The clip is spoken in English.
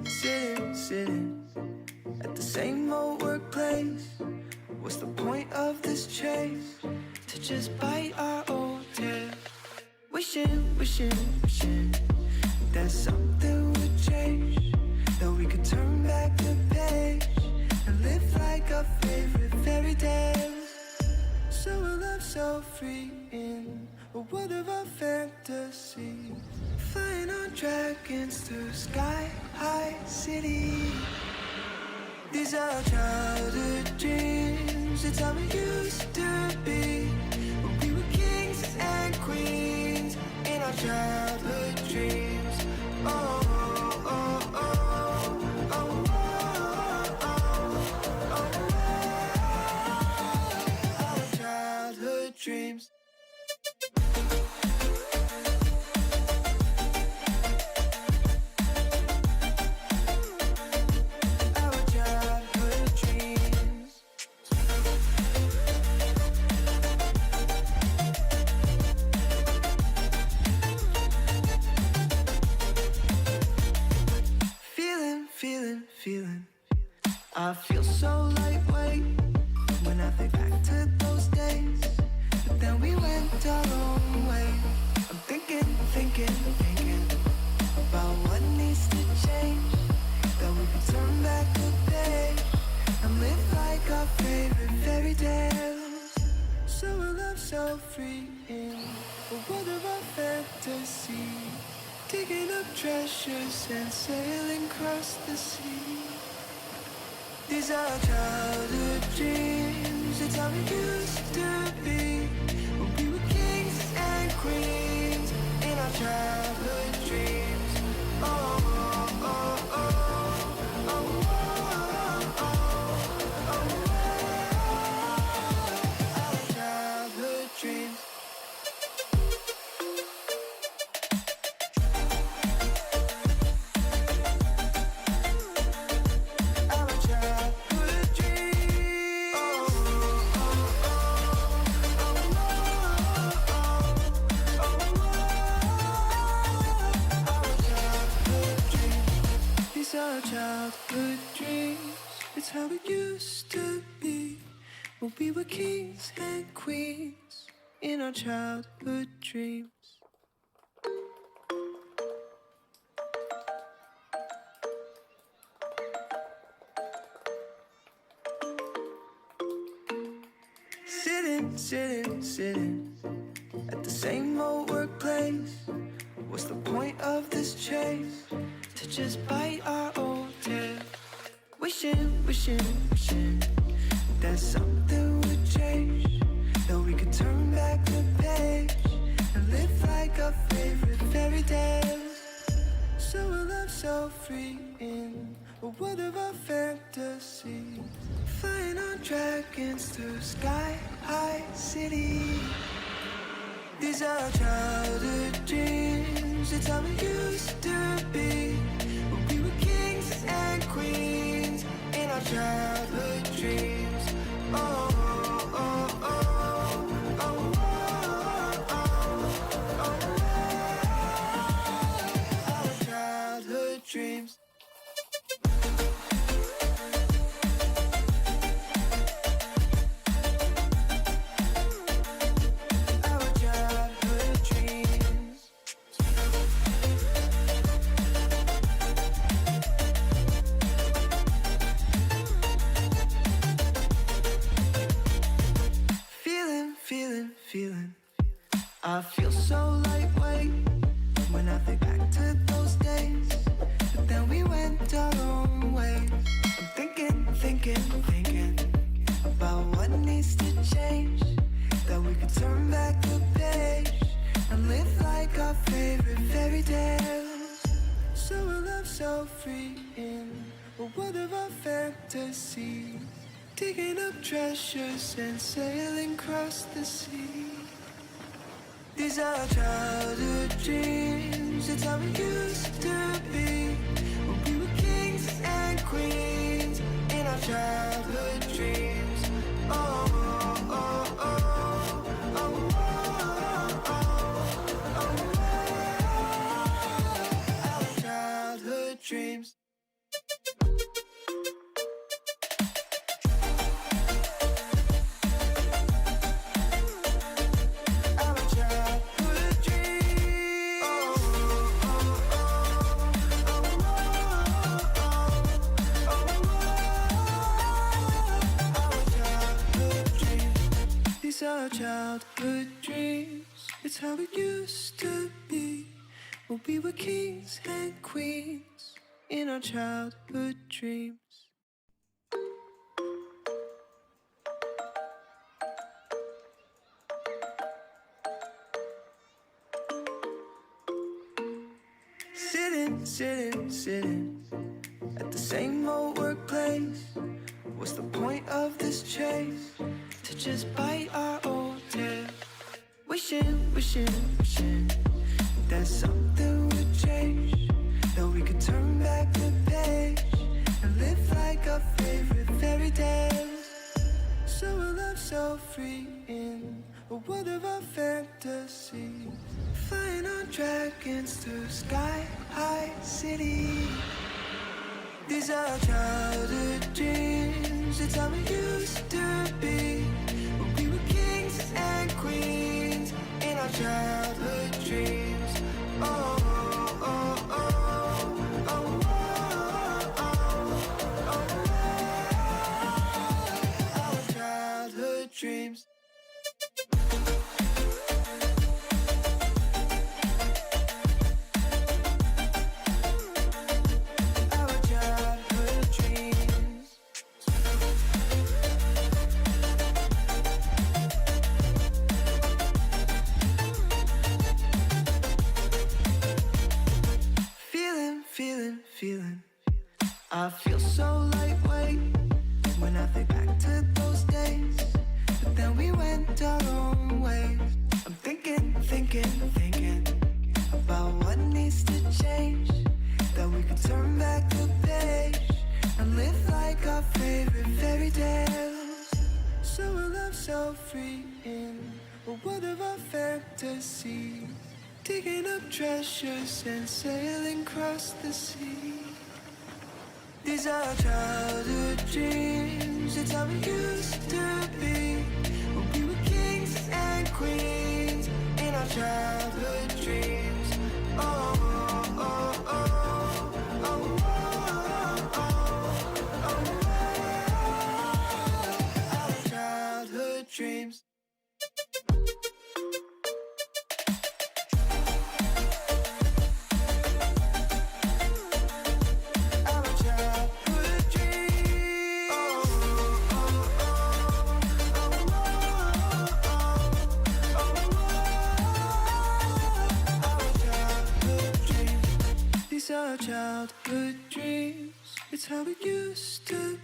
Sitting at the same old workplace. What's the point of this chase? To just bite our old tail. Wishing that something would change, that we could turn back the page and live like our favorite fairy tales. So a love so free in a world of our fantasies, flying on dragons through sky-high cities. These are childhood dreams, it's how we used to be, when we were kings and queens in our childhood dreams. Oh, oh, oh, oh, oh, oh, oh, our childhood dreams. Feeling, I feel so lightweight when I think back to those days, but then we went our own way. I'm thinking about what needs to change, that we could turn back the page and live like our favorite fairy tales. So a love so free in a world of our fantasy, digging up treasures and sailing across the sea. These are childhood dreams, it's how we used to be, when we were kings and queens in our childhood dreams. Oh, oh, oh, oh, oh, oh, oh, our childhood dreams. Childhood dreams, it's how it used to be, when we were kings and queens in our childhood dreams. Sitting at the same old workplace. What's the point of this chase? To just bite our old tail. Wishing that something would change, that we could turn back the page and live like our favorite fairy tales. So a love so free in a world of our fantasies, flying on dragons through sky-high cities. These are childhood dreams, it's how we used to be, when we were kings and queens in our childhood dreams. Oh, oh, oh, oh, oh, oh, oh, oh, our childhood dreams. Feeling, I feel so lightweight when I think back to those days, but then we went our own way. I'm thinking about what needs to change, that we could turn back the page and live like our favorite fairy tales. So a love so free in a world of our fantasies, digging up treasures and sailing across the sea. These are childhood dreams, it's how we used to be, when we were kings and queens in our childhood dreams. Oh, oh, oh, oh, oh, oh, oh, our childhood dreams. our childhood dreams. It's how it used to be. When we were kings and queens in our childhood dreams. Sitting at the same old workplace. What's the point of this chase? To just bite our old tail. Wishing that something would change, that we could turn back the page and live like our favorite fairy tales. So a love so free in a world of our fantasies, flying on dragons through sky-high cities. These are our childhood dreams. It's how it used to be. When we were kings and queens in our childhood dreams. Oh, oh, oh, oh, oh, oh, oh, oh. Our childhood dreams. Feeling, I feel so lightweight when I think back to those days. But then we went our own ways. I'm thinking about what needs to change, that we could turn back the page and live like our favorite fairy tales. So a love so free in a world of our fantasies, digging up treasures and sailing across the sea. These are our childhood dreams. It's how it used to be. When we were kings and queens in our childhood dreams. Oh, oh, oh, oh, oh, oh, oh, oh. Our childhood dreams. Our childhood dreams. It's how it used to